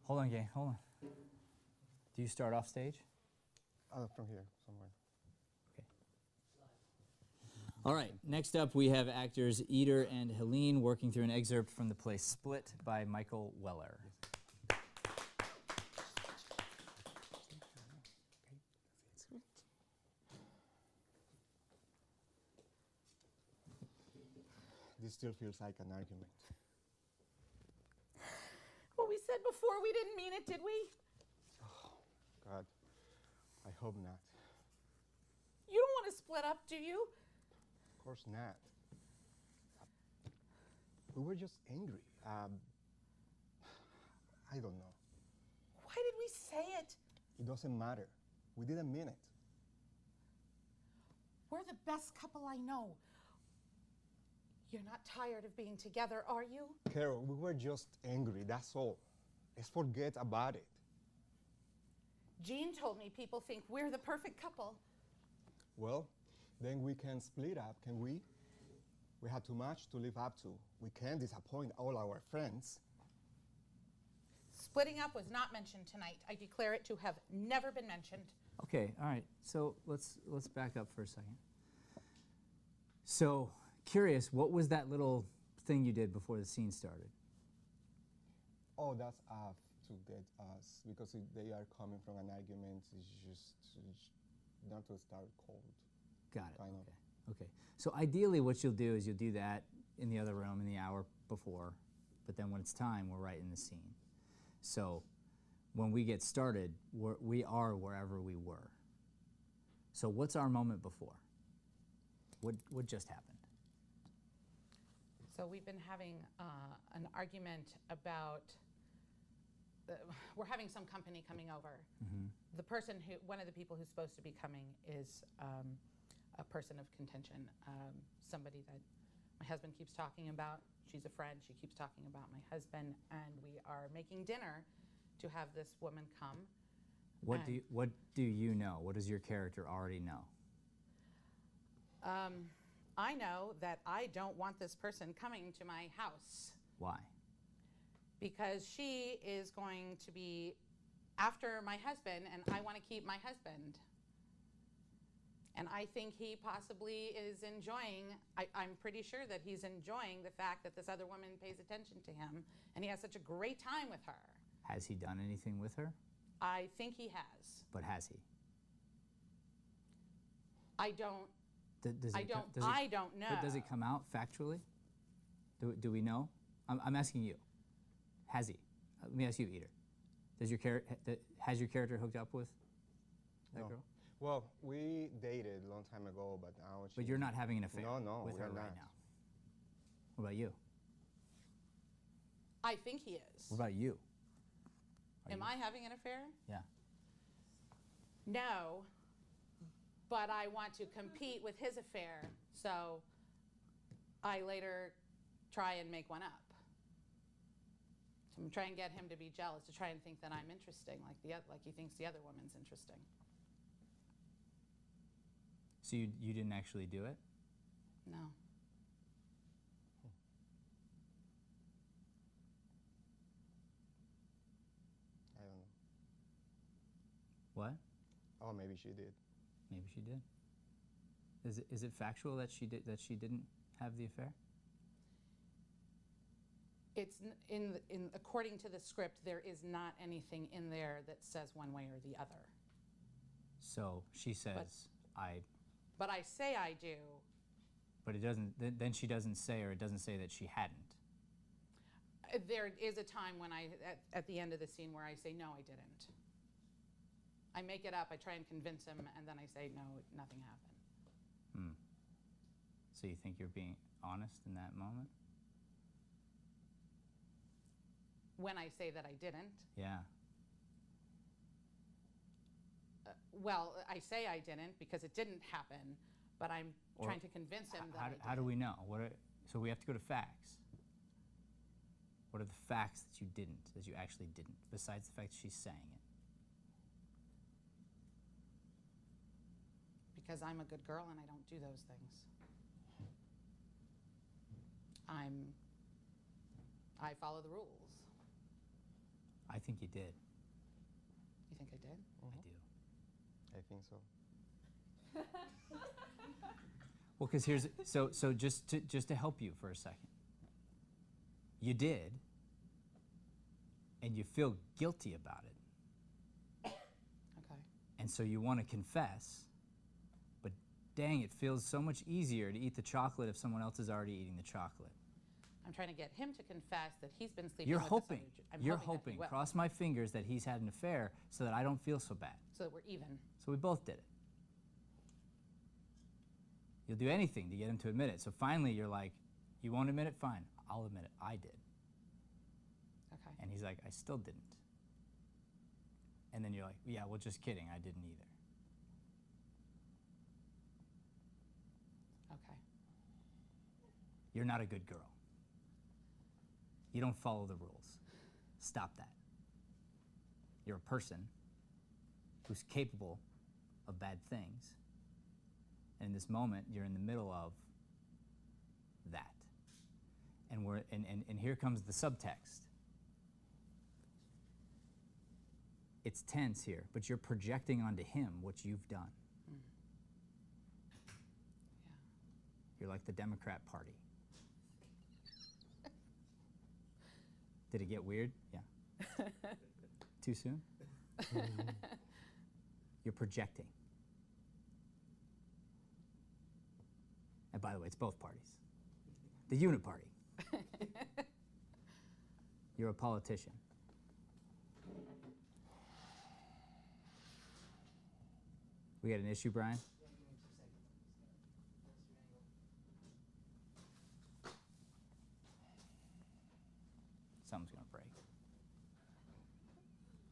Hold on, gang. Hold on. Do you start off stage? From here, somewhere. Okay. All right. Next up, we have actors Eder and Helene working through an excerpt from the play Split by Michael Weller. This still feels like an argument. Well, we said before we didn't mean it, did we? Oh, God. I hope not. You don't want to split up, do you? Of course not. We were just angry. I don't know. Why did we say it? It doesn't matter. We didn't mean it. We're the best couple I know. You're not tired of being together, are you? Carol, we were just angry, that's all. Let's forget about it. Jean told me people think we're the perfect couple. Well, then we can split up, can we? We have too much to live up to. We can't disappoint all our friends. Splitting up was not mentioned tonight. I declare it to have never been mentioned. Okay, all right. So let's back up for a second. So, curious, what was that little thing you did before the scene started? Oh, that's to get us, because they are coming from an argument. It's just not to start cold. Got it. Kind of. Okay. So ideally, what you'll do is you'll do that in the other room in the hour before, but then when it's time, we're right in the scene. So when we get started, we are wherever we were. So what's our moment before? What just happened? So we've been having an argument about, we're having some company coming over. Mm-hmm. The person one of the people who's supposed to be coming is a person of contention, somebody that my husband keeps talking about. She's a friend, she keeps talking about my husband, and we are making dinner to have this woman come. What do you know? What does your character already know? I know that I don't want this person coming to my house. Why? Because she is going to be after my husband, and I want to keep my husband. And I think he possibly is enjoying, I'm pretty sure that he's enjoying the fact that this other woman pays attention to him, and he has such a great time with her. Has he done anything with her? I think he has. But has he? I don't. I don't know. But does it come out factually? Do we know? I'm asking you. Has he? Let me ask you, Eder. Has your character hooked up with that girl? Well, we dated a long time ago, but now But you're not having an affair with her we're right not. now. What about you? I think he is. What about you? Am I having an affair? Yeah. No, but I want to compete with his affair, so I later try and make one up. So I'm trying to get him to be jealous, to try and think that I'm interesting, like he thinks the other woman's interesting. So you didn't actually do it? No. I don't know. What? Oh, maybe she did. Maybe she did. Is it factual that she didn't have the affair? It's according to the script, there is not anything in there that says one way or the other. So she says, But I say I do. But it doesn't. Then she doesn't say, or it doesn't say that she hadn't. There is a time when at the end of the scene where I say, no, I didn't. I make it up, I try and convince him, and then I say, no, nothing happened. Hmm. So you think you're being honest in that moment? When I say that I didn't. Yeah. Well, I say I didn't because it didn't happen, but I'm trying to convince him that I did. How do we know? So we have to go to facts. What are the facts that you actually didn't, besides the fact that she's saying it? Because I'm a good girl and I don't do those things. I follow the rules. I think you did. You think I did? I do. I think so. Well, because here's so just to help you for a second. You did, and you feel guilty about it, Okay. and so you want to confess. But dang, it feels so much easier to eat the chocolate if someone else is already eating the chocolate. I'm trying to get him to confess that he's been sleeping You're with hoping. this other You're hoping. That he hoping. will, Cross my fingers that he's had an affair so that I don't feel so bad. so that we're even. So we both did it. You'll do anything to get him to admit it. So finally you're like, you won't admit it? Fine, I'll admit it. I did. Okay. And he's like, I still didn't. And then you're like, yeah, well, just kidding. I didn't either. Okay. You're not a good girl. You don't follow the rules. Stop that. You're a person who's capable of bad things. And in this moment, you're in the middle of that. And here comes the subtext. It's tense here, but you're projecting onto him what you've done. Yeah. You're like the Democrat Party. Did it get weird? Yeah. Too soon? You're projecting. And by the way, it's both parties. The unit party. You're a politician. We got an issue, Brian? Something's going to break.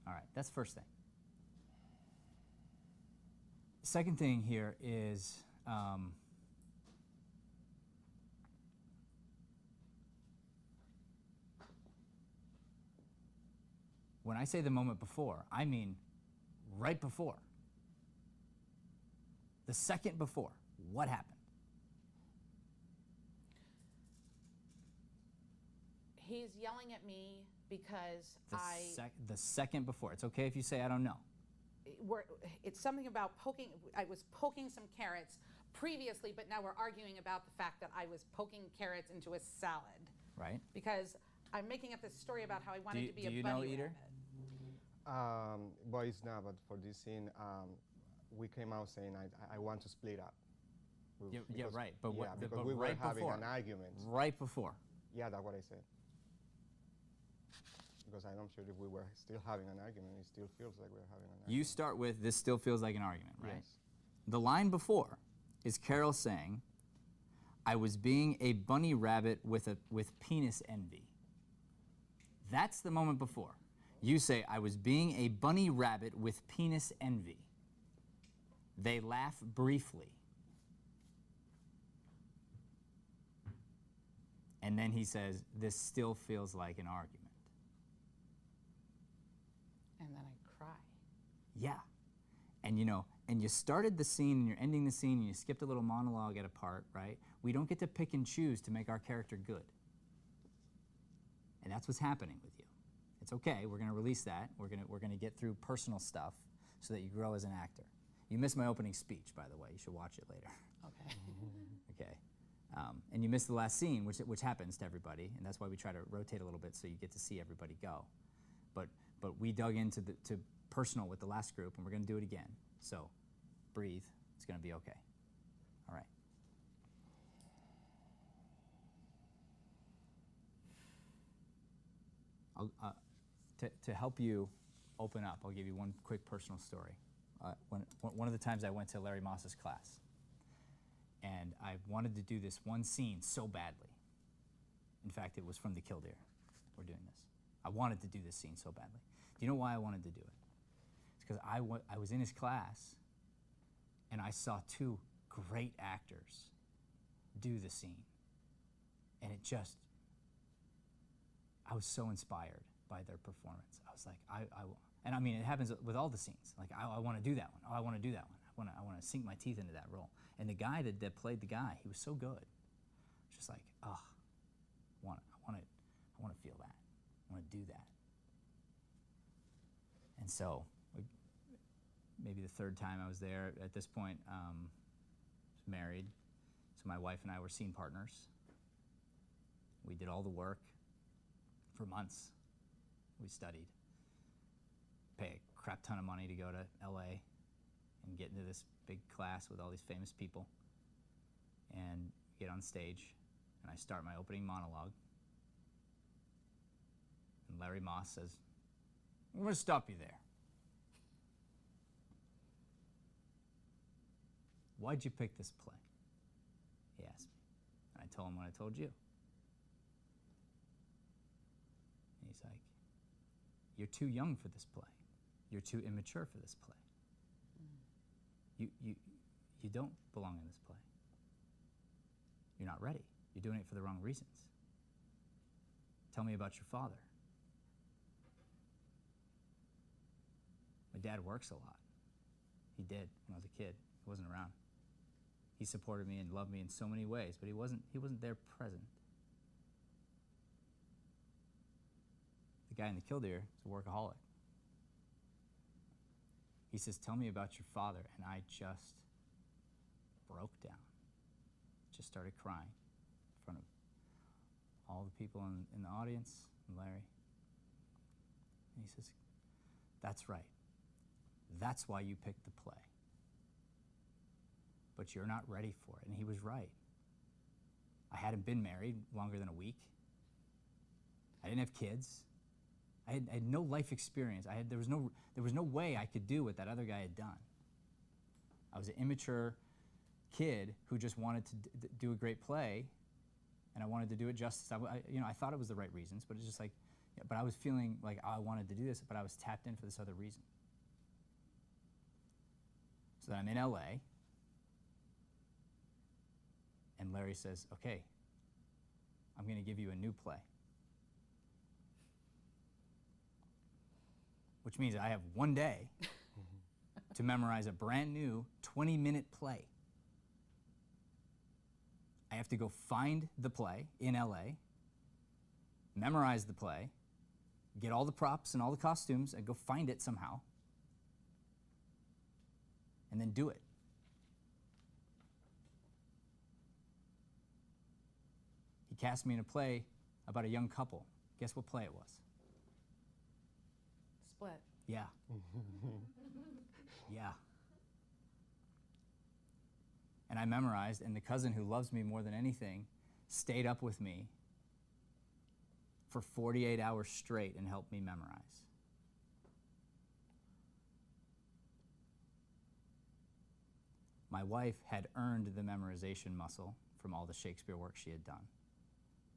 All right, that's the first thing. Second thing here is when I say the moment before, I mean right before. The second before, what happened? He's yelling at me because The second before. It's okay if you say I don't know. It's something about poking. I was poking some carrots previously, but now we're arguing about the fact that I was poking carrots into a salad. Right? Because I'm making up this story about how I wanted to be a bunny know Eater? rabbit. But it's not. But for this scene, we came out saying I want to split up. Yeah, right. But what? Because but we were right having before. an argument. Right before. Yeah, that's what I said. Because I'm sure if we were still having an argument, it still feels like we're having an argument. You start with, this still feels like an argument, right? Yes. The line before is Carol saying, I was being a bunny rabbit with penis envy. That's the moment before. You say, I was being a bunny rabbit with penis envy. They laugh briefly. And then he says, this still feels like an argument. And then I cry. Yeah. And and you started the scene and you're ending the scene and you skipped a little monologue at a part, right? We don't get to pick and choose to make our character good. And that's what's happening with you. It's okay, we're gonna release that. We're gonna get through personal stuff so that you grow as an actor. You missed my opening speech, by the way. You should watch it later. Okay. Okay. And you missed the last scene, which happens to everybody, and that's why we try to rotate a little bit so you get to see everybody go. But we dug into to personal with the last group, and we're going to do it again. So breathe. It's going to be okay. All right. To help you open up, I'll give you one quick personal story. One of the times I went to Larry Moss's class, and I wanted to do this one scene so badly. In fact, it was from The Killdeer. We're doing this. I wanted to do this scene so badly. Do you know why I wanted to do it? It's because I was in his class, and I saw two great actors do the scene. And I was so inspired by their performance. I was like, and I mean, it happens with all the scenes. Like, I want to do that one. Oh, I want to do that one. I want to sink my teeth into that role. And the guy that played the guy, he was so good. It's just like, I want to feel that. I want to do that. And so maybe the third time I was there. At this point, I was married, so my wife and I were scene partners. We did all the work for months. We studied, pay a crap ton of money to go to LA and get into this big class with all these famous people and get on stage, and I start my opening monologue, and Larry Moss says, "I'm going to stop you there. Why'd you pick this play?" He asked me. And I told him what I told you. And he's like, "You're too young for this play. You're too immature for this play. You don't belong in this play. You're not ready. You're doing it for the wrong reasons. Tell me about your father." My dad works a lot. He did when I was a kid. He wasn't around. He supported me and loved me in so many ways, but he wasn't there present. The guy in the Killdeer is a workaholic. He says, "Tell me about your father," and I just broke down. Just started crying in front of all the people in the audience, and Larry. And he says, "That's right. That's why you picked the play. But you're not ready for it." And he was right. I hadn't been married longer than a week. I didn't have kids. I had no life experience. There was no way I could do what that other guy had done. I was an immature kid who just wanted to do a great play, and I wanted to do it justice. I thought it was the right reasons, but it's just like, but I was feeling like I wanted to do this, but I was tapped in for this other reason. So then I'm in LA, and Larry says, "Okay, I'm going to give you a new play." Which means I have one day to memorize a brand new 20-minute play. I have to go find the play in LA, memorize the play, get all the props and all the costumes, and go find it somehow, and then do it. He cast me in a play about a young couple. Guess what play it was? Split. Yeah. Yeah. And I memorized, and the cousin who loves me more than anything stayed up with me for 48 hours straight and helped me memorize. My wife had earned the memorization muscle from all the Shakespeare work she had done.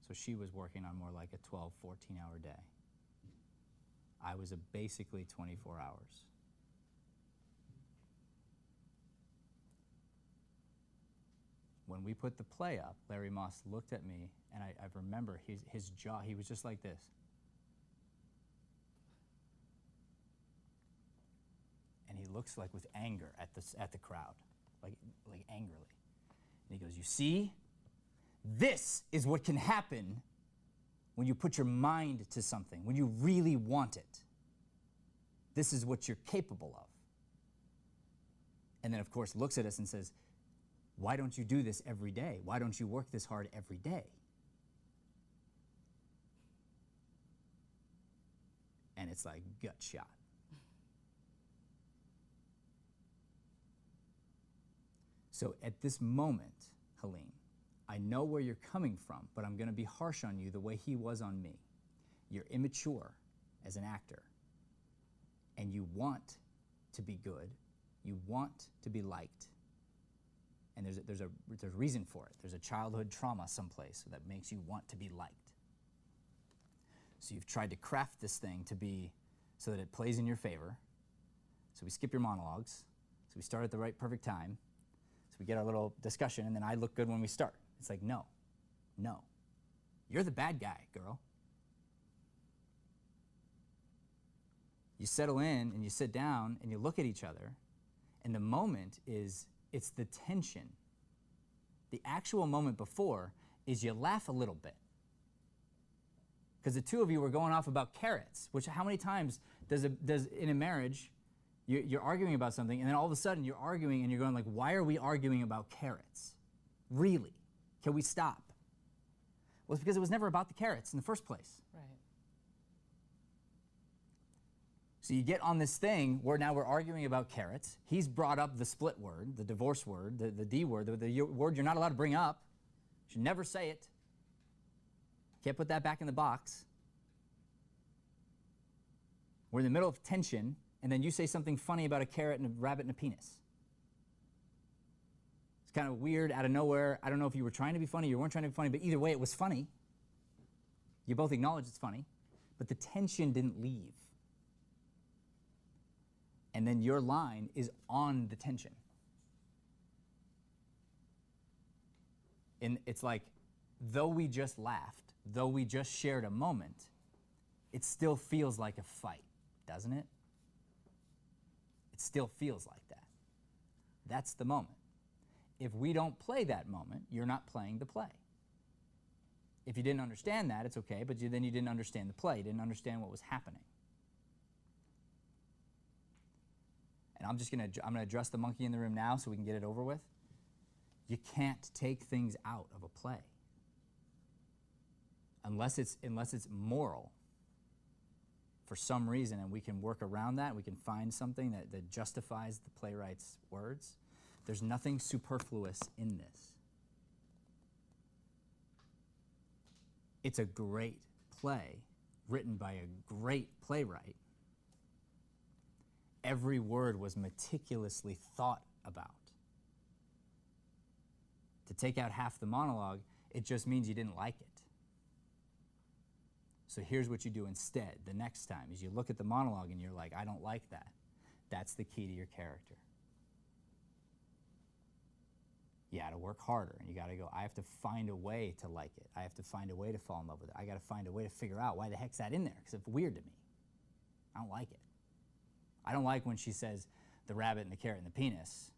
So she was working on more like a 12, 14-hour day. I was basically 24 hours. When we put the play up, Larry Moss looked at me, and I remember his jaw, he was just like this. And he looks like with anger at the crowd, like angrily. And he goes, "You see, this is what can happen when you put your mind to something, when you really want it. This is what you're capable of." And then, of course, looks at us and says, "Why don't you do this every day? Why don't you work this hard every day?" And it's like gut shot. So at this moment, Helene, I know where you're coming from, but I'm going to be harsh on you the way he was on me. You're immature as an actor, and you want to be good. You want to be liked. And there's a reason for it. There's a childhood trauma someplace that makes you want to be liked. So you've tried to craft this thing to be so that it plays in your favor. So we skip your monologues. So we start at the right perfect time. So we get our little discussion, and then I look good when we start. It's like, no. You're the bad guy, girl. You settle in, and you sit down, and you look at each other, and the moment it's the tension. The actual moment before is you laugh a little bit. Because the two of you were going off about carrots, which how many times does in a marriage, you're arguing about something, and then all of a sudden you're arguing and you're going like, why are we arguing about carrots? Really? Can we stop? Well, it's because it was never about the carrots in the first place. Right. So you get on this thing where now we're arguing about carrots. He's brought up the split word, the divorce word, the D word, the word you're not allowed to bring up. You should never say it. Can't put that back in the box. We're in the middle of tension, and then you say something funny about a carrot and a rabbit and a penis. It's kind of weird, out of nowhere. I don't know if you were trying to be funny, you weren't trying to be funny, but either way, it was funny. You both acknowledge it's funny, but the tension didn't leave. And then your line is on the tension. And it's like, though we just laughed, though we just shared a moment, it still feels like a fight, doesn't it? It still feels like that. That's the moment. If we don't play that moment, you're not playing the play. If you didn't understand that, it's okay, but then you didn't understand the play, you didn't understand what was happening. And I'm gonna address the monkey in the room now so we can get it over with. You can't take things out of a play unless it's moral for some reason, and we can work around that. We can find something that justifies the playwright's words. There's nothing superfluous in this. It's a great play written by a great playwright. Every word was meticulously thought about. To take out half the monologue, it just means you didn't like it. So here's what you do instead the next time, is you look at the monologue and you're like, I don't like that. That's the key to your character. You gotta work harder, and you gotta go, I have to find a way to like it. I have to find a way to fall in love with it. I gotta find a way to figure out why the heck's that in there, because it's weird to me. I don't like it. I don't like when she says the rabbit and the carrot and the penis.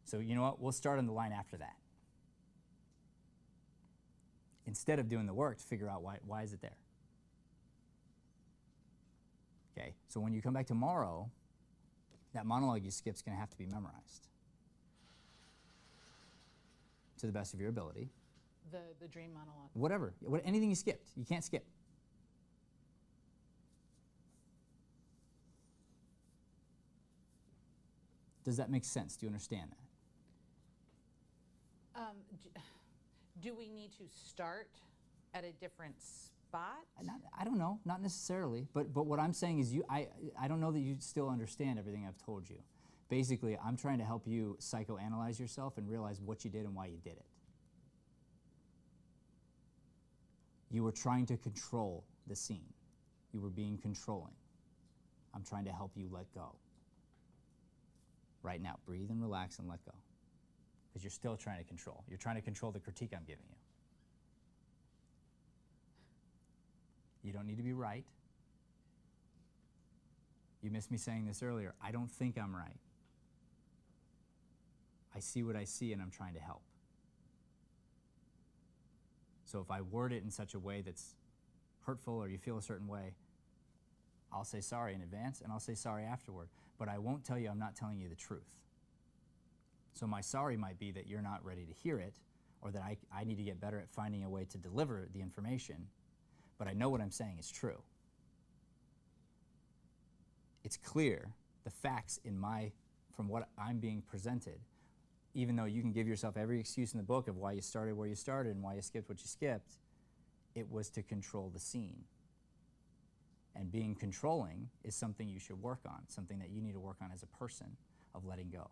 So you know what? We'll start on the line after that. Instead of doing the work to figure out why is it there. Okay, so when you come back tomorrow, that monologue you skip is going to have to be memorized to the best of your ability. The dream monologue. Whatever, anything you skipped, you can't skip. Does that make sense? Do you understand that? Do we need to start at a different spot? I don't know, not necessarily. But what I'm saying is, I don't know that you still understand everything I've told you. Basically, I'm trying to help you psychoanalyze yourself and realize what you did and why you did it. You were trying to control the scene. You were being controlling. I'm trying to help you let go. Right now, breathe and relax and let go. Because you're still trying to control. You're trying to control the critique I'm giving you. You don't need to be right. You missed me saying this earlier. I don't think I'm right. I see what I see and I'm trying to help. So if I word it in such a way that's hurtful or you feel a certain way, I'll say sorry in advance and I'll say sorry afterward. But I won't tell you I'm not telling you the truth. So my sorry might be that you're not ready to hear it, or that I need to get better at finding a way to deliver the information, but I know what I'm saying is true. It's clear, the facts from what I'm being presented, even though you can give yourself every excuse in the book of why you started where you started and why you skipped what you skipped, it was to control the scene. And being controlling is something you should work on, something that you need to work on as a person, of letting go.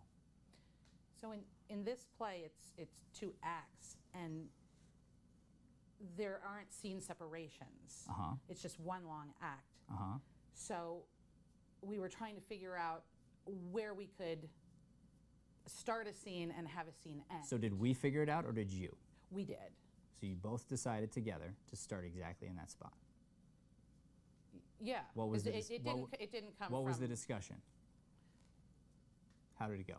So in this play, it's 2 acts, and there aren't scene separations. Uh-huh. It's just one long act. Uh-huh. So we were trying to figure out where we could start a scene and have a scene end. So did we figure it out, or did you? We did. So you both decided together to start exactly in that spot. Yeah. What was it didn't come from. What was the discussion? How did it go?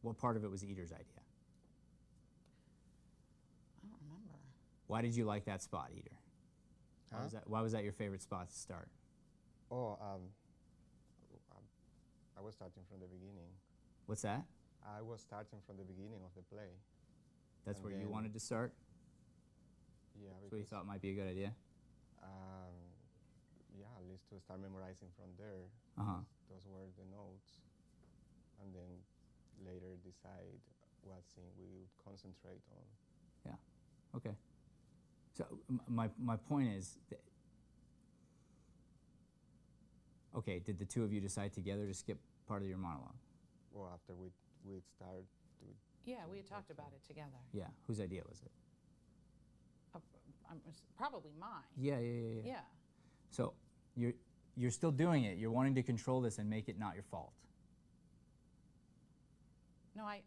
What part of it was Eater's idea? I don't remember. Why did you like that spot, Eater? Why was that? Why was that your favorite spot to start? Oh, I was starting from the beginning. What's that? I was starting from the beginning of the play. That's And where you then- wanted to start? Yeah, That's what you because thought might be a good idea? yeah, at least to start memorizing from there. Uh-huh. Those were the notes, and then later decide what scene we would concentrate on. Yeah. Okay. So my point is, okay, did the two of you decide together to skip part of your monologue? Well, after we start to Yeah, we had talked about it together. Yeah. Whose idea was it? Probably mine. Yeah, yeah, yeah, yeah. Yeah. So you're still doing it. You're wanting to control this and make it not your fault. No, I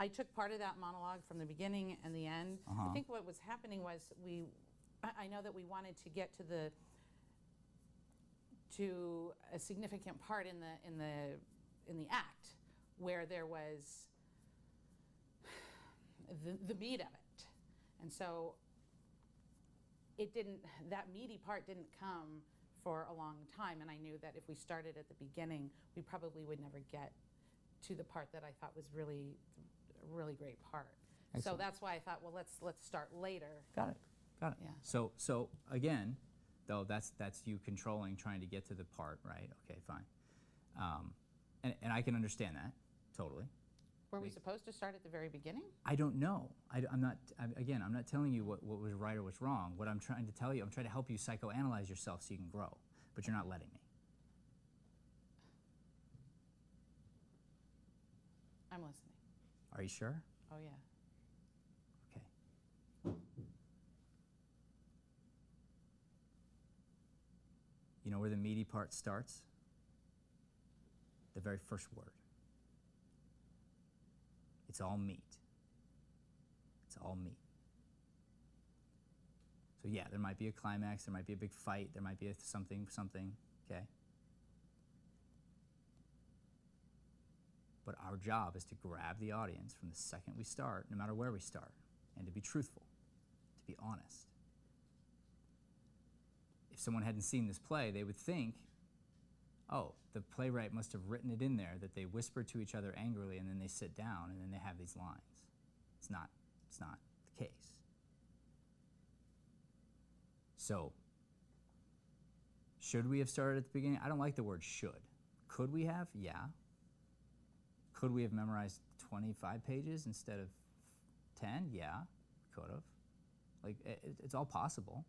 took part of that monologue from the beginning and the end. Uh-huh. I think what was happening was I know that we wanted to get to a significant part in the act where there was the meat of it, and so that meaty part didn't come for a long time, and I knew that if we started at the beginning, we probably would never get to the part that I thought was really a really great part. Excellent. So that's why I thought, well, let's start later. Got it. Got it. Yeah. So again, though, that's you controlling, trying to get to the part, right? Okay, fine. And I can understand that totally. Were we supposed to start at the very beginning? I don't know. I'm not telling you what was right or what's wrong. What I'm trying to tell you, I'm trying to help you psychoanalyze yourself so you can grow, but you're not letting me. I'm listening. Are you sure? Oh, yeah. Okay. You know where the meaty part starts? The very first word. It's all meat. It's all meat. So yeah, there might be a climax, there might be a big fight, there might be something, okay? But our job is to grab the audience from the second we start, no matter where we start, and to be truthful, to be honest. If someone hadn't seen this play, they would think, oh, the playwright must have written it in there that they whisper to each other angrily and then they sit down and then they have these lines. It's not the case. So, should we have started at the beginning? I don't like the word should. Could we have? Yeah. Could we have memorized 25 pages instead of 10? Yeah, could have. Like, it's all possible.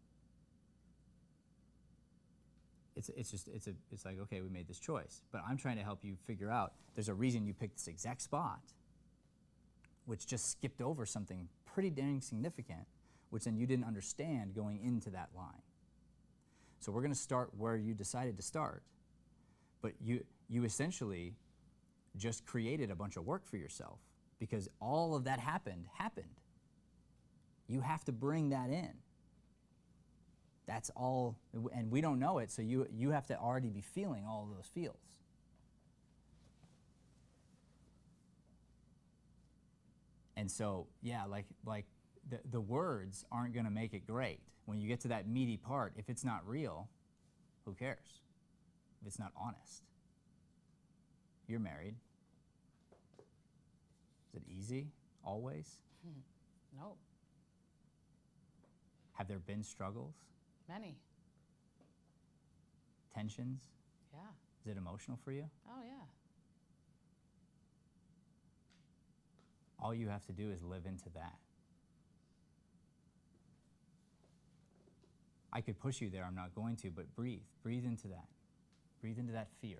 It's like, okay, we made this choice. But I'm trying to help you figure out, there's a reason you picked this exact spot, which just skipped over something pretty dang significant, which then you didn't understand going into that line. So we're going to start where you decided to start, but you essentially just created a bunch of work for yourself because all of that happened. You have to bring that in. That's all, and we don't know it, so you have to already be feeling all of those feels. And so, yeah, like the words aren't going to make it great. When you get to that meaty part, if it's not real, who cares? If it's not honest. You're married. Is it easy, always? No. Have there been struggles? Many. Tensions? Yeah. Is it emotional for you? Oh, yeah. All you have to do is live into that. I could push you there, I'm not going to, but breathe. Breathe into that. Breathe into that fear.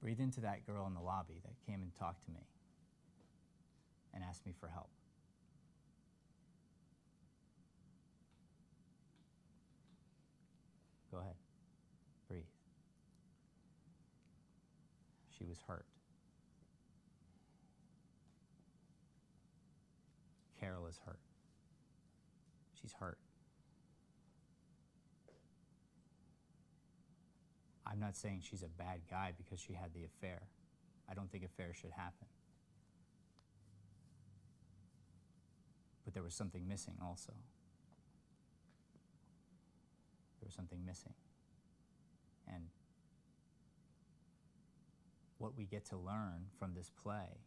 Breathe into that girl in the lobby that came and talked to me and asked me for help. Go ahead. Breathe. She was hurt. Carol is hurt. She's hurt. I'm not saying she's a bad guy because she had the affair. I don't think affairs should happen. there was something missing also. There was something missing. And what we get to learn from this play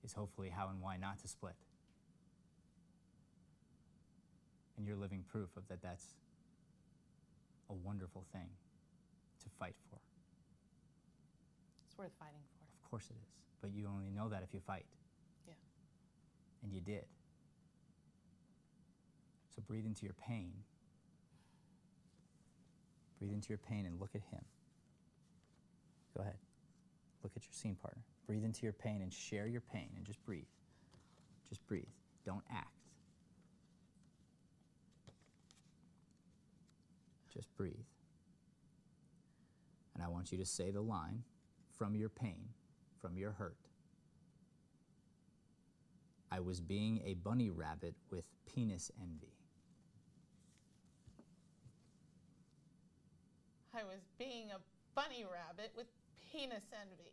is hopefully how and why not to split. And you're living proof of that. That's a wonderful thing to fight for. It's worth fighting for. Of course it is. But you only know that if you fight. Yeah. And you did. So breathe into your pain. Breathe into your pain and look at him. Go ahead. Look at your scene partner. Breathe into your pain and share your pain and just breathe. Just breathe. Don't act. Just breathe. And I want you to say the line from your pain, from your hurt. I was being a bunny rabbit with penis envy. I was being a bunny rabbit with penis envy.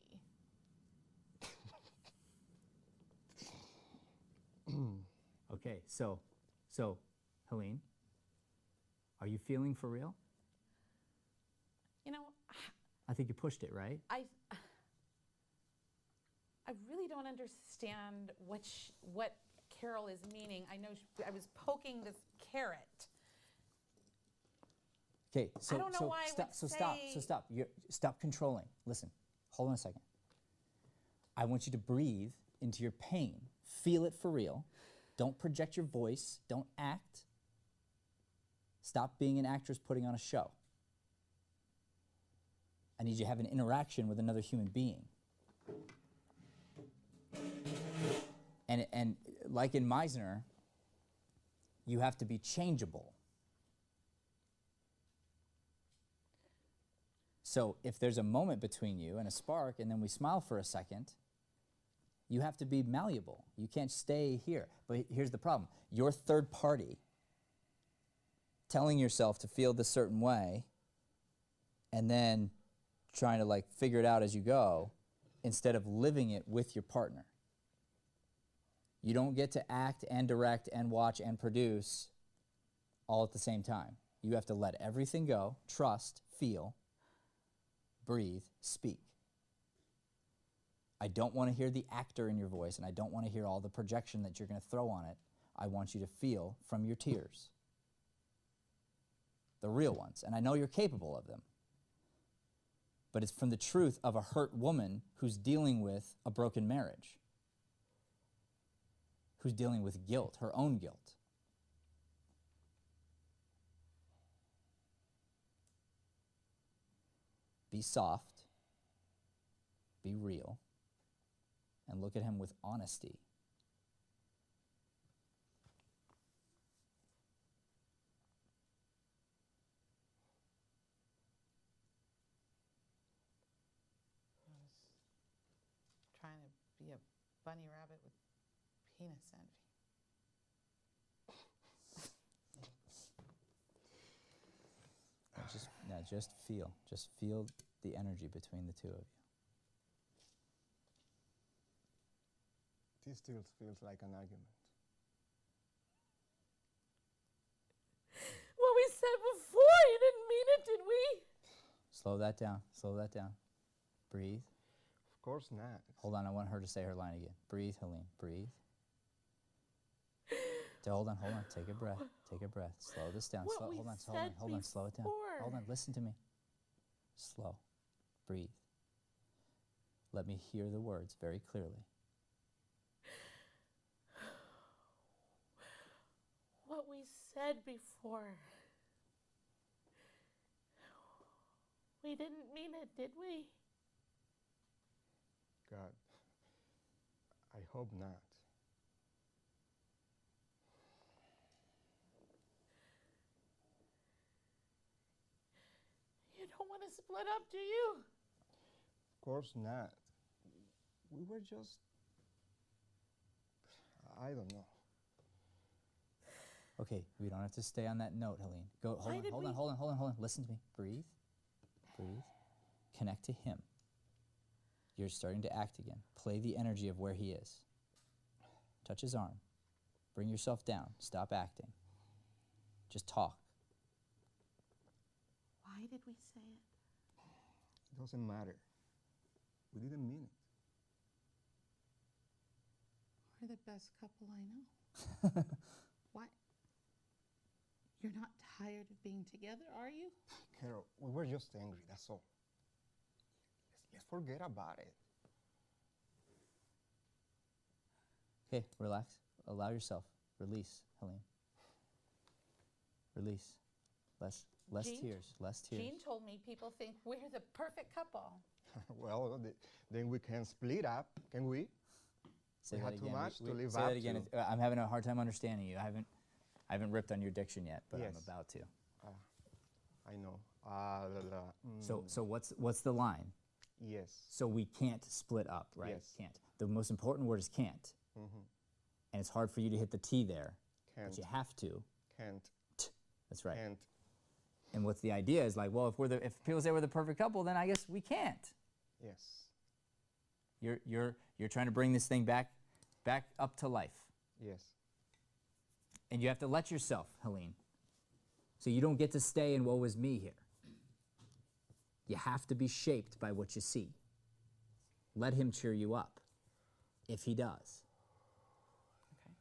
Okay, so, Helene, are you feeling for real? You know, I think you pushed it, right? I really don't understand what Carol is meaning. I know I was poking this carrot. Okay, so I don't know why I would stop. Stop controlling. Listen, hold on a second. I want you to breathe into your pain. Feel it for real. Don't project your voice. Don't act. Stop being an actress putting on a show. I need you to have an interaction with another human being. And like in Meisner, you have to be changeable. So if there's a moment between you and a spark, and then we smile for a second, you have to be malleable. You can't stay here. But here's the problem. You're third party, telling yourself to feel this certain way, and then trying to like figure it out as you go, instead of living it with your partner. You don't get to act and direct and watch and produce all at the same time. You have to let everything go, trust, feel, breathe, speak. I don't want to hear the actor in your voice, and I don't want to hear all the projection that you're going to throw on it. I want you to feel from your tears. The real ones. And I know you're capable of them. But it's from the truth of a hurt woman who's dealing with a broken marriage, who's dealing with guilt, her own guilt. Be soft, be real, and look at him with honesty. Trying to be a bunny rabbit with penis envy. Just feel the energy between the two of you. This still feels like an argument. What we said before, you didn't mean it, did we? Slow that down, slow that down. Breathe. Of course not. Hold on, I want her to say her line again. Breathe, Helene, breathe. Hold on, take a breath, take a breath. Slow this down, What slow, we hold on, said slow it down. before. Hold on, listen to me. Slow, breathe. Let me hear the words very clearly. What we said before. We didn't mean it, did we? God, I hope not. You don't want to split up, do you? Of course not. We were just, I don't know. Okay, we don't have to stay on that note, Helene. Go, hold on. Listen to me. Breathe, breathe. Connect to him. You're starting to act again. Play the energy of where he is. Touch his arm. Bring yourself down. Stop acting. Just talk. Why did we say it? It doesn't matter. We didn't mean it. We're the best couple I know. What? You're not tired of being together, are you? Carol, we were just angry, that's all. Let's forget about it. Okay, relax. Allow yourself. Release, Helene. Release. Less Jean? tears. Less tears. Jean told me people think we're the perfect couple. Well, then we can split up, can we? Say We that had too again. much to live say up that again. to. I'm having a hard time understanding you. I haven't ripped on your diction yet, but I'm Yes. about to. I know. So what's the line? Yes. So we can't split up, right? Yes. Can't. The most important word is can't. Mm-hmm. And it's hard for you to hit the T there, Can't. but you have to. Can't. That's right. Can't. And what's the idea is like, well, if people say we're the perfect couple, then I guess we can't. Yes. You're trying to bring this thing back up to life. Yes. And you have to let yourself, Helene. So you don't get to stay in woe is me here. You have to be shaped by what you see. Let him cheer you up, if he does. Okay.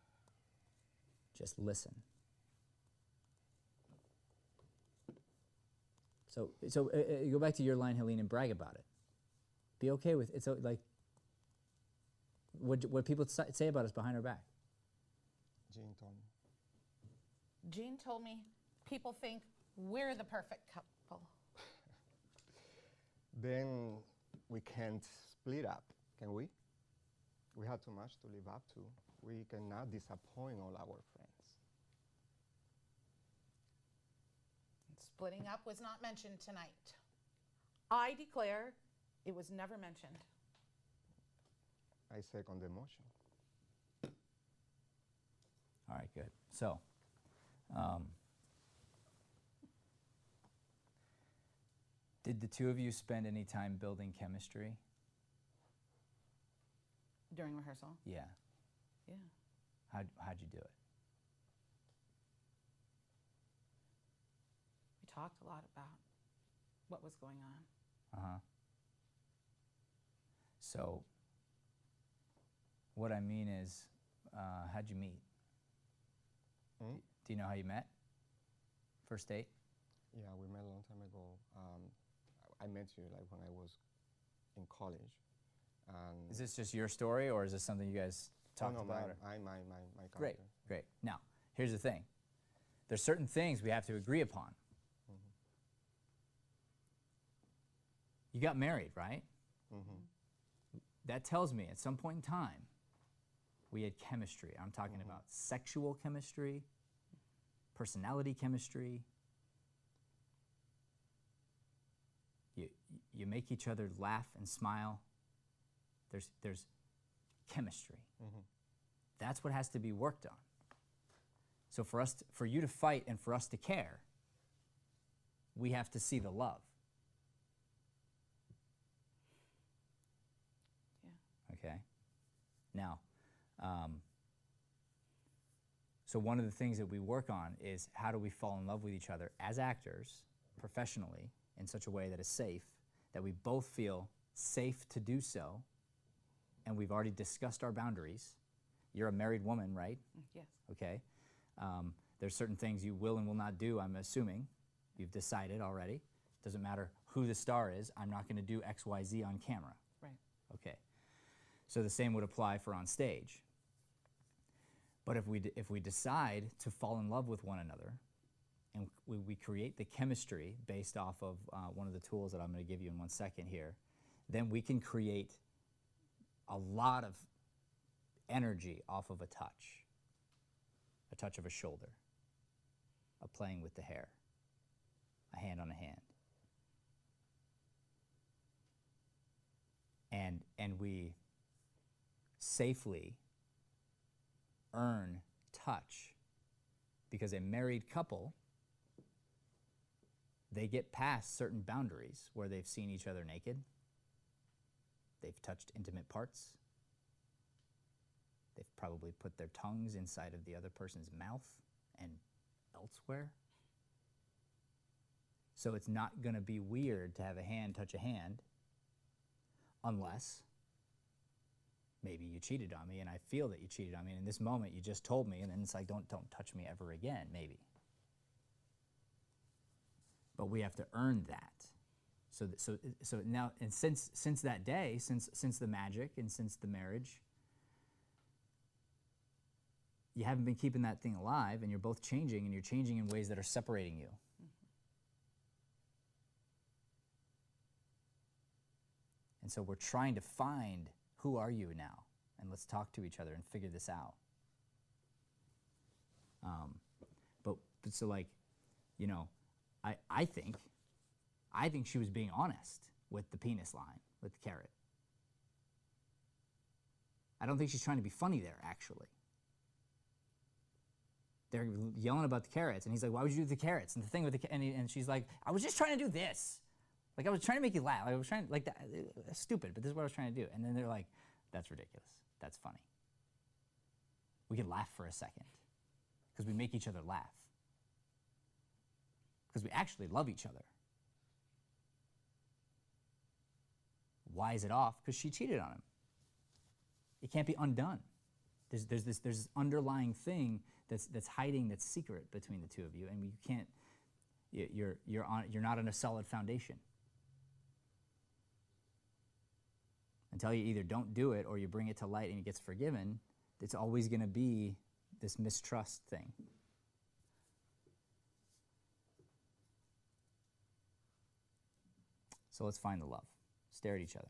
Just listen. So go back to your line, Helene, and brag about it. Be okay with it. So like, what people say about us behind our back. Jean told me. Jean told me people think we're the perfect couple. Then we can't split up, can we? We have too much to live up to. We cannot disappoint all our friends. Splitting up was not mentioned tonight. I declare it was never mentioned. I second the motion. All right, good. So, did the two of you spend any time building chemistry? During rehearsal? Yeah. Yeah. How'd you do it? We talked a lot about what was going on. Uh-huh. So, what I mean is, how'd you meet? Hmm? Do you know how you met? First date? Yeah, we met a long time ago. I met you like when I was in college. And Is this just your story, or is this something you guys talked no, about? my Great, character. great. Now, here's the thing. There's certain things we have to agree upon. Mm-hmm. You got married, right? Mm-hmm. That tells me at some point in time, we had chemistry. I'm talking about sexual chemistry, personality chemistry. You make each other laugh and smile. There's chemistry. Mm-hmm. That's what has to be worked on. So for you to fight and for us to care, we have to see the love. Yeah. Okay? Now, so one of the things that we work on is how do we fall in love with each other as actors, professionally, in such a way that is safe, that we both feel safe to do so, and we've already discussed our boundaries. You're a married woman, right? Yes. Okay. There's certain things you will and will not do, I'm assuming. You've decided already. Doesn't matter who the star is, I'm not going to do X, Y, Z on camera. Right. Okay. So the same would apply for on stage. But if we decide to fall in love with one another, and we create the chemistry based off of one of the tools that I'm going to give you in 1 second here, then we can create a lot of energy off of a touch of a shoulder, a playing with the hair, a hand on a hand. And we safely earn touch, because a married couple, they get past certain boundaries where they've seen each other naked, They've touched intimate parts. They've probably put their tongues inside of the other person's mouth and elsewhere. So it's not going to be weird to have a hand touch a hand unless maybe you cheated on me and I feel that you cheated on me, and in this moment you just told me, and then it's like, don't touch me ever again, maybe. But we have to earn that. So now, and since that day, since the magic and since the marriage, you haven't been keeping that thing alive, and you're both changing, and you're changing in ways that are separating you. And so we're trying to find, who are you now? And let's talk to each other and figure this out. But so, like, you know, I think she was being honest with the penis line, with the carrot. I don't think she's trying to be funny there, actually. They're yelling about the carrots, and he's like, why would you do the carrots? And the thing with the and she's like, I was just trying to do this. Like, I was trying to make you laugh. I was trying, like, that, stupid, but this is what I was trying to do. And then they're like, that's ridiculous. That's funny. We can laugh for a second because we make each other laugh. Because we actually love each other. Why is it off? Because she cheated on him. It can't be undone. There's this underlying thing that's hiding, that's secret between the two of you, and you can't. You're not on a solid foundation. Until you either don't do it or you bring it to light and it gets forgiven, it's always going to be this mistrust thing. So let's find the love. Stare at each other.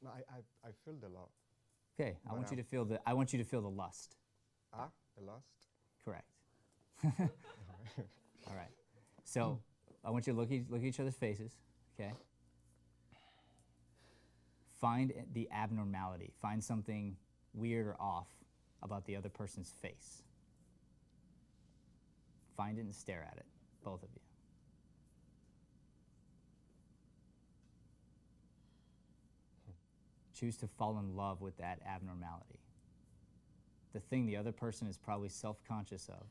No, I feel the love. Okay, I want you to feel the lust. The lust? Correct. All right. So I want you to look at each other's faces, okay? Find the abnormality. Find something weird or off about the other person's face. Find it and stare at it, both of you. Choose to fall in love with that abnormality. The thing the other person is probably self-conscious of,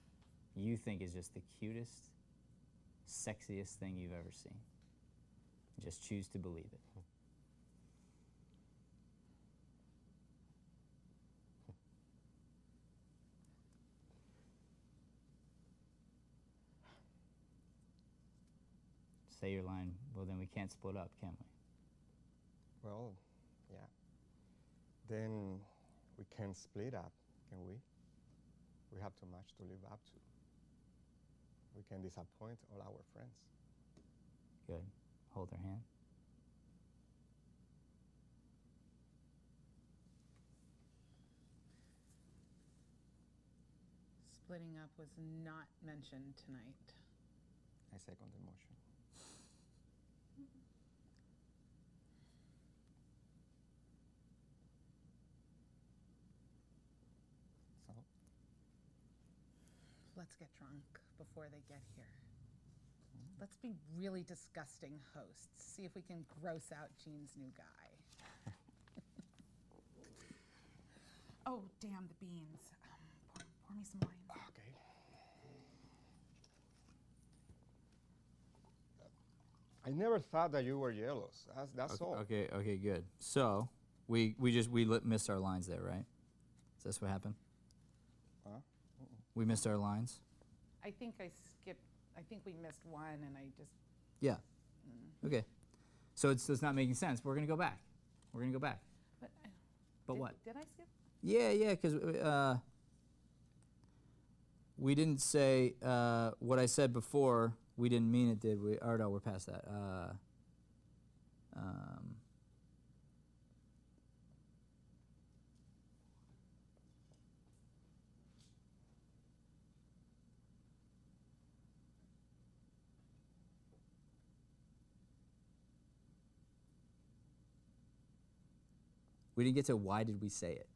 you think is just the cutest, sexiest thing you've ever seen. Just choose to believe it. Say your line, well, then we can't split up, can we? Well, yeah. Then we can split up, can we? We have too much to live up to. We can disappoint all our friends. Good. Hold her hand. Splitting up was not mentioned tonight. I second the motion. So? Let's get drunk before they get here. Let's be really disgusting hosts. See if we can gross out Jean's new guy. Oh, damn, the beans. Pour me some wine. Okay. I never thought that you were jealous. That's all. Okay, good. So we missed our lines there, right? Is this what happened? Huh? We missed our lines? I think we missed one, and I just... Yeah. Okay. So it's not making sense. We're going to go back. But what? Did I skip? Yeah, because we didn't say what I said before. We didn't mean it, did we? Or no, we're past that. We didn't get to why did we say it.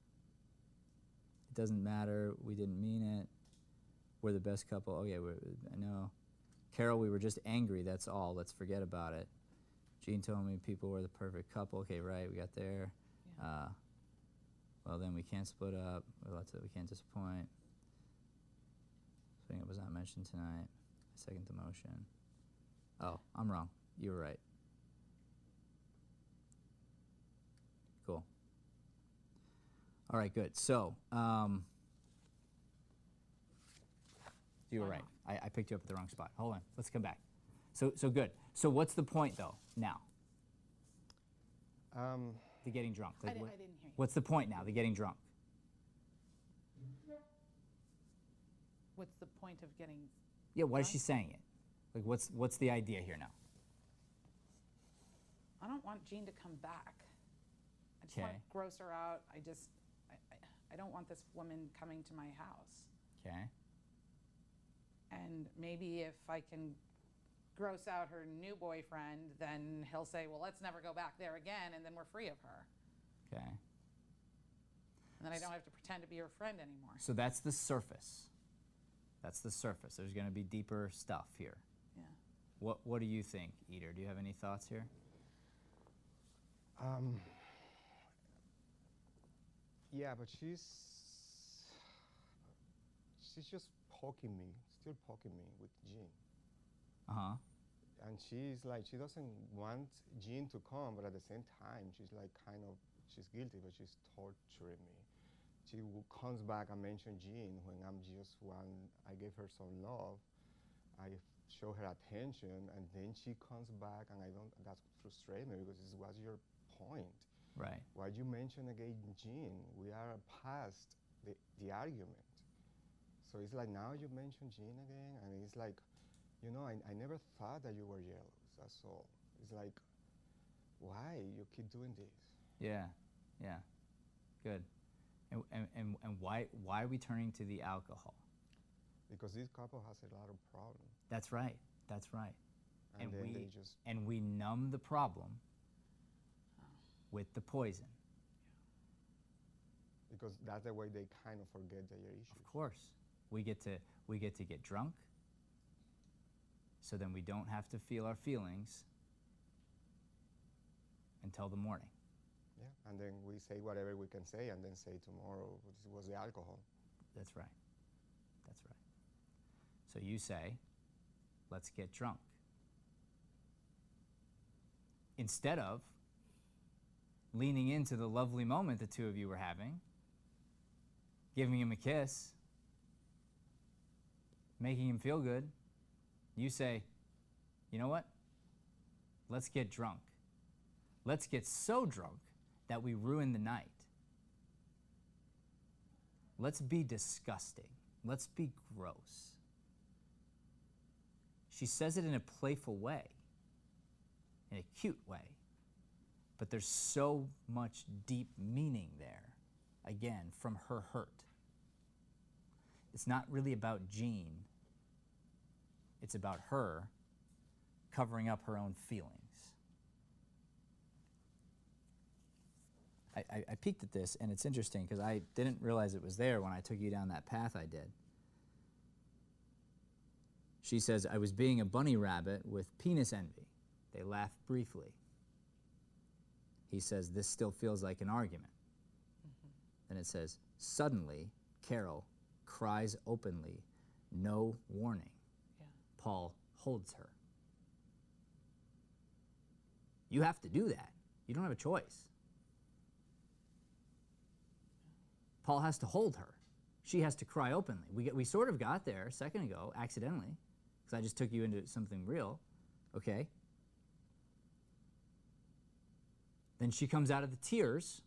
It doesn't matter. We didn't mean it. we're the best couple. Oh yeah, I know. Carol, we were just angry, that's all. Let's forget about it. Gene told me people were the perfect couple. Okay, right, we got there. Yeah. Well, then we can't split up. We can't disappoint. Splitting up was not mentioned tonight. I second the motion. Oh, I'm wrong. You were right. Cool. All right, good. So, you were right. I picked you up at the wrong spot. Hold on. Let's come back. So good. So what's the point, though, now? The getting drunk. I didn't hear you. What's the point now, the getting drunk? What's the point of getting Yeah, why is drunk? she saying it? Like, what's the idea here now? I don't want Jean to come back. I just want to Okay. gross her out. I don't want this woman coming to my house. Okay. And maybe if I can gross out her new boyfriend, then he'll say, well, let's never go back there again, and then we're free of her. Okay. And then I don't have to pretend to be her friend anymore. So that's the surface. That's the surface. There's going to be deeper stuff here. Yeah. What do you think, Eater? Do you have any thoughts here? Yeah, but she's just poking me, still poking me with Jean. Uh-huh. And she's like, she doesn't want Jean to come, but at the same time, she's like she's guilty, but she's torturing me. She comes back and mentions Jean when I gave her some love. I show her attention, and then she comes back, and that's frustrating me because this was your point. Right. Why you mention again Jean? We are past the argument. So it's like now you mention Jean again, and it's like, you know, I never thought that you were jealous, that's all. It's like, why you keep doing this? Yeah. Yeah. Good. And why are we turning to the alcohol? Because this couple has a lot of problems. That's right. That's right. And then they just... And we numb the problem with the poison. Because that's the way they kind of forget their issues. Of course. We get to get drunk, so then we don't have to feel our feelings until the morning. Yeah, and then we say whatever we can say, and then say tomorrow this was the alcohol. That's right. That's right. So you say, let's get drunk. Instead of leaning into the lovely moment the two of you were having, giving him a kiss, making him feel good, you say, you know what? Let's get drunk. Let's get so drunk that we ruin the night. Let's be disgusting. Let's be gross. She says it in a playful way, in a cute way, but there's so much deep meaning there, again, from her hurt. It's not really about Jean. It's about her covering up her own feelings. I peeked at this, and it's interesting because I didn't realize it was there when I took you down that path I did. She says, I was being a bunny rabbit with penis envy. They laugh briefly. He says, this still feels like an argument. Then it says, suddenly, Carol cries openly, no warning. Yeah. Paul holds her. You have to do that. You don't have a choice. Paul has to hold her. She has to cry openly. We sort of got there a second ago, accidentally, because I just took you into something real. Okay. Then she comes out of the tears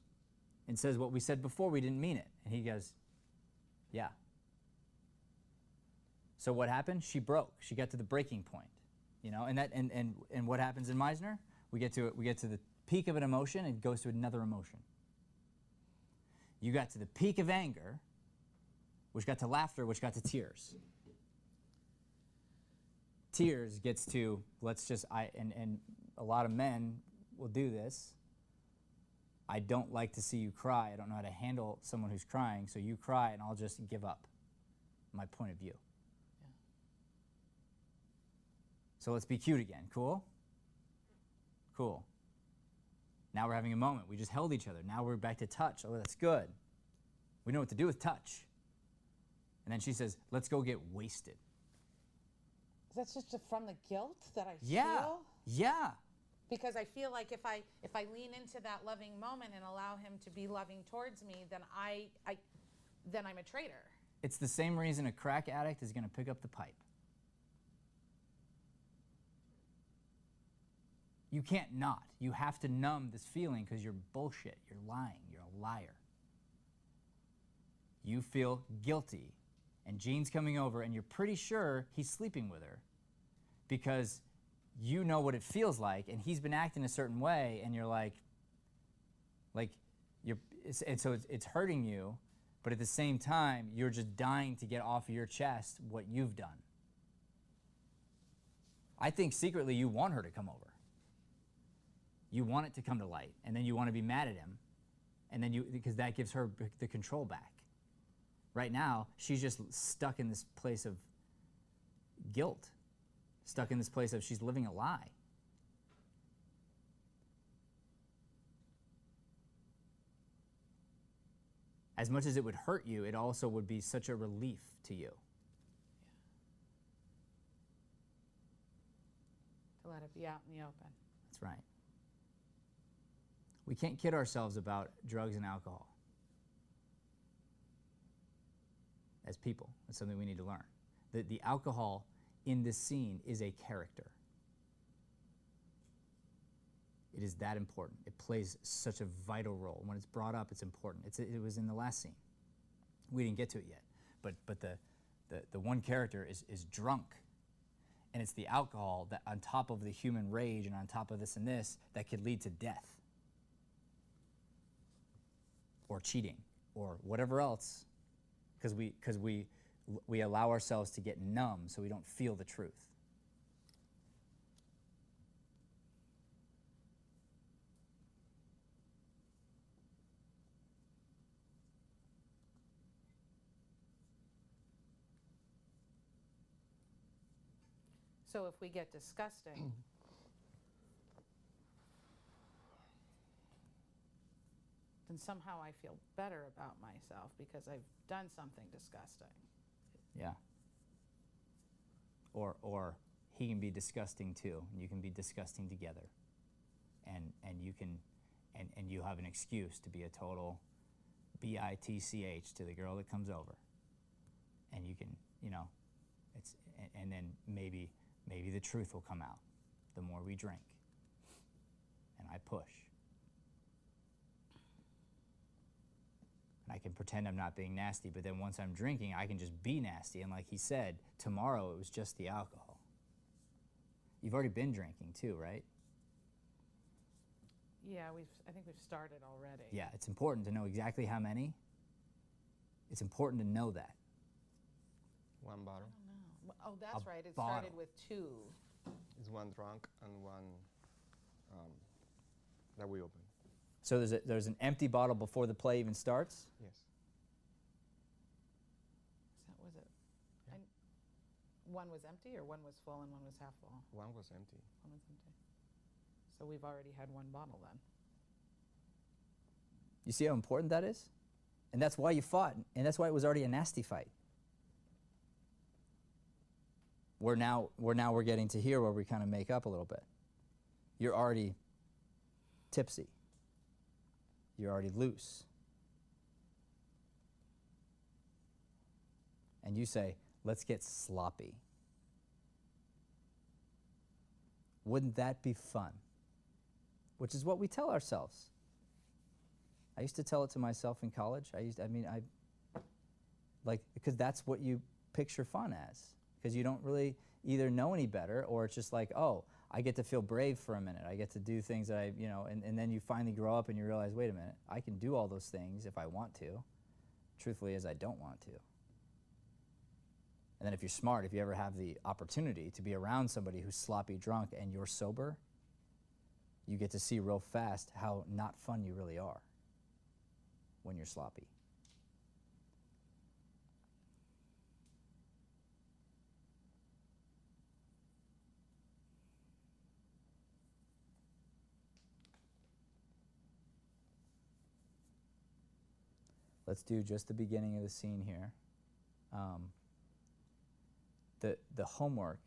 and says what we said before, we didn't mean it. And he goes, yeah. So what happened? She broke. She got to the breaking point. You know, and what happens in Meisner? We get to the peak of an emotion and it goes to another emotion. You got to the peak of anger, which got to laughter, which got to tears. Tears gets to, and a lot of men will do this. I don't like to see you cry. I don't know how to handle someone who's crying, so you cry and I'll just give up my point of view. So let's be cute again. Cool? Cool. Now we're having a moment. We just held each other. Now we're back to touch. Oh, that's good. We know what to do with touch. And then she says, let's go get wasted. That's just from the guilt that I Yeah. feel? Yeah. Because I feel like if I lean into that loving moment and allow him to be loving towards me, then then I'm a traitor. It's the same reason a crack addict is going to pick up the pipe. You can't not. You have to numb this feeling because you're bullshit. You're lying. You're a liar. You feel guilty. And Gene's coming over and you're pretty sure he's sleeping with her because you know what it feels like and he's been acting a certain way and you're and so it's hurting you, but at the same time, you're just dying to get off of your chest what you've done. I think secretly you want her to come over. You want it to come to light, and then you want to be mad at him, and then because that gives her the control back. Right now, she's just stuck in this place of guilt, stuck in this place of she's living a lie. As much as it would hurt you, it also would be such a relief to you. To let it be out in the open. That's right. We can't kid ourselves about drugs and alcohol. As people, it's something we need to learn. The alcohol in this scene is a character. It is that important. It plays such a vital role. When it's brought up, it's important. It was in the last scene. We didn't get to it yet. But the one character is drunk. And it's the alcohol that on top of the human rage and on top of this and this that could lead to death. Or cheating. Or whatever else. Because we allow ourselves to get numb so we don't feel the truth. So if we get disgusting, then somehow I feel better about myself because I've done something disgusting. Yeah. Or he can be disgusting too, and you can be disgusting together. And you can and you have an excuse to be a total bitch to the girl that comes over. And you can, it's and then maybe the truth will come out the more we drink. And I push. And I can pretend I'm not being nasty, but then once I'm drinking, I can just be nasty. And like he said, tomorrow it was just the alcohol. You've already been drinking too, right? Yeah, I think we've started already. Yeah, it's important to know exactly how many. It's important to know that. One bottle. I don't know. Oh, that's right. It bottle. started with 2. It's one drunk and one that we open. So there's an empty bottle before the play even starts? Yes. Was it? One was empty or one was full and one was half full? One was empty. One was empty. So we've already had one bottle then. You see how important that is? And that's why you fought, and that's why it was already a nasty fight. We're now getting to here where we kind of make up a little bit. You're already tipsy. You're already loose. And you say, let's get sloppy. Wouldn't that be fun? Which is what we tell ourselves. I used to tell it to myself in college. Because that's what you picture fun as. Because you don't really either know any better, or it's just like, oh, I get to feel brave for a minute. I get to do things that and then you finally grow up and you realize, wait a minute, I can do all those things if I want to, truthfully as I don't want to. And then if you're smart, if you ever have the opportunity to be around somebody who's sloppy drunk and you're sober, you get to see real fast how not fun you really are when you're sloppy. let's do just the beginning of the scene here. The homework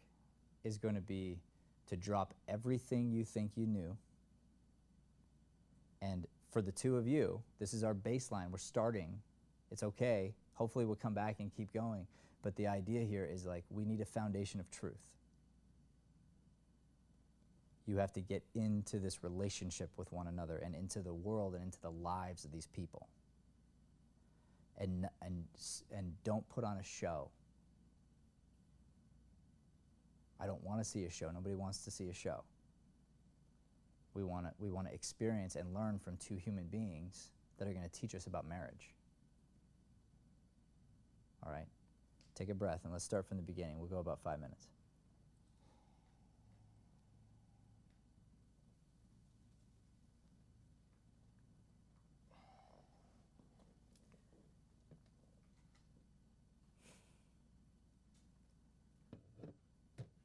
is going to be to drop everything you think you knew. And for the two of you, this is our baseline. We're starting. It's okay. Hopefully we'll come back and keep going. But the idea here is like we need a foundation of truth. You have to get into this relationship with one another and into the world and into the lives of these people. And don't put on a show. I don't want to see a show. Nobody wants to see a show. We want to experience and learn from two human beings that are going to teach us about marriage. All right? Take a breath and let's start from the beginning. We'll go about 5 minutes.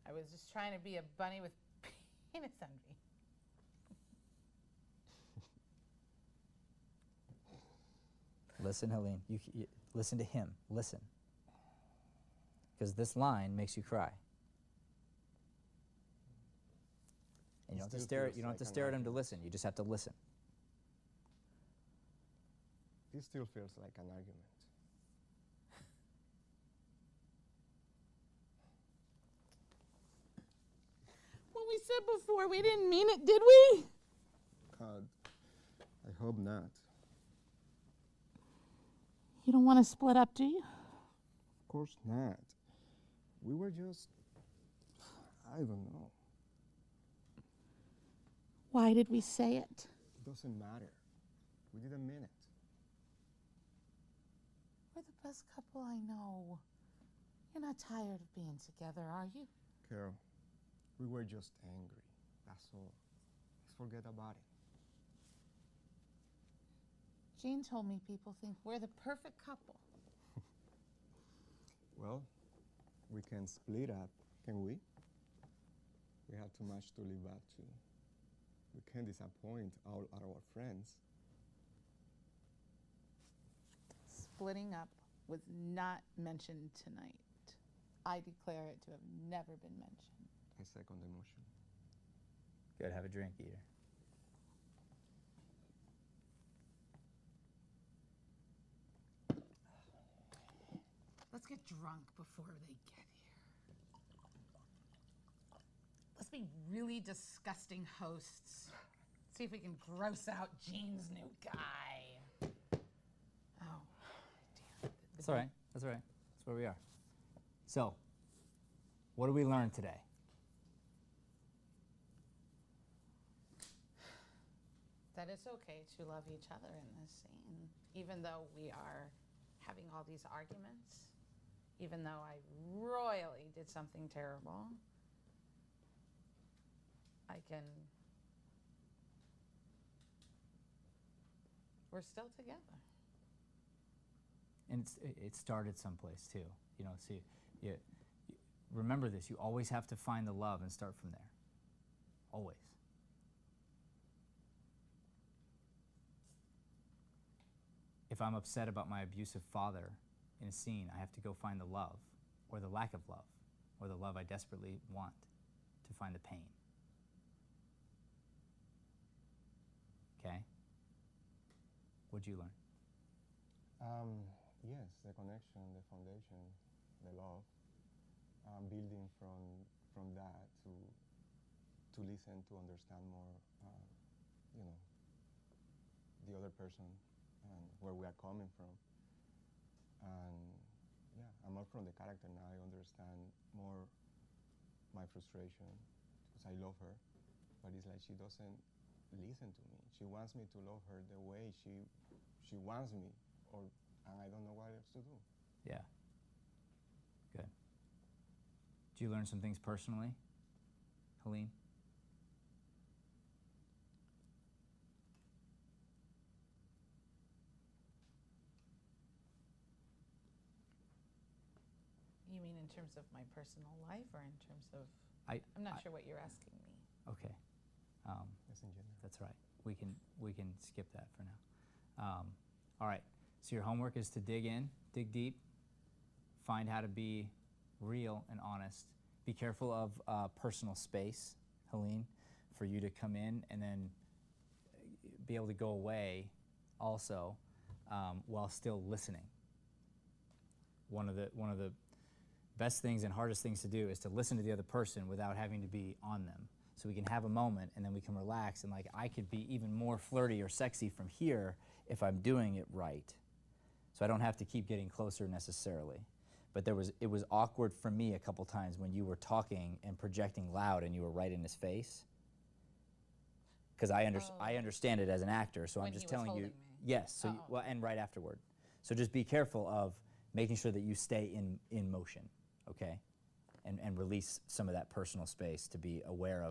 I was just trying to be a bunny with penis envy. Listen, Helene. You listen to him. Listen. Because this line makes you cry. And you don't have to stare. You don't have to stare at him to listen. You just have to listen. This still feels like an argument. What we said before, we didn't mean it, did we? God, I hope not. You don't want to split up, do you? Of course not. We were just, I don't know. Why did we say it? It doesn't matter. We didn't mean it. We're the best couple I know. You're not tired of being together, are you? Carol, we were just angry. That's all. Let's forget about it. Jean told me people think we're the perfect couple. Well, we can split up, can we? We have too much to live up to. We can't disappoint all our friends. Splitting up was not mentioned tonight. I declare it to have never been mentioned. I second the motion. Good. Have a drink, Eater. Let's get drunk before they get here. Let's be really disgusting hosts. See if we can gross out Jean's new guy. Oh, damn. That's all right. That's all right. That's where we are. So, what did we learn today? That it's okay to love each other in this scene, even though we are having all these arguments. Even though I royally did something terrible, we're still together. And it started someplace too. You know, see, you remember this. You always have to find the love and start from there. Always. If I'm upset about my abusive father in a scene, I have to go find the love, or the lack of love, or the love I desperately want to find the pain. Okay? What'd you learn? Yes, the connection, the foundation, the love. Building from that to listen, to understand more, the other person and where we are coming from. And yeah, I'm more from the character now. I understand more my frustration because I love her, but it's like she doesn't listen to me. She wants me to love her the way she wants me, and I don't know what else to do. Yeah. Good. Did you learn some things personally, Helene? You mean in terms of my personal life, or in terms of? I'm not sure what you're asking me. Okay. Yes, in general. That's right. We can skip that for now. All right. So your homework is to dig in, dig deep, find how to be real and honest. Be careful of personal space, Helene, for you to come in and then be able to go away also while still listening. One of the best things and hardest things to do is to listen to the other person without having to be on them. So we can have a moment and then we can relax, and like I could be even more flirty or sexy from here if I'm doing it right. So I don't have to keep getting closer necessarily. But it was awkward for me a couple times when you were talking and projecting loud and you were right in his face. Because I understand it as an actor, so I'm just telling you. Me. Yes, so well, and right afterward. So just be careful of making sure that you stay in motion, okay? And release some of that personal space to be aware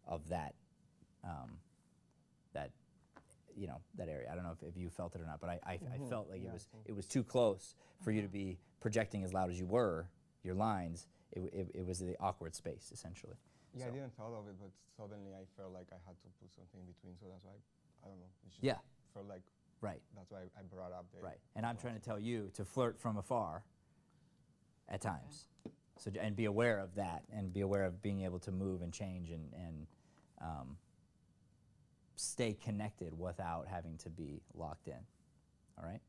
of that, that area. I don't know if you felt it or not, but I felt like it was too close for you to be projecting as loud as you were, your lines. It was the awkward space, essentially. Yeah, So. I didn't thought of it, but suddenly I felt like I had to put something in between, so that's why, I don't know. It just felt like, right. That's why I brought up the... Right, and I'm trying to tell you to flirt from afar at times. Okay. So, and be aware of that, and be aware of being able to move and change and stay connected without having to be locked in. All right?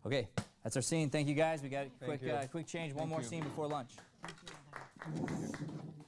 Okay, that's our scene. Thank you guys. We got a quick change. One more scene before lunch. Thank you.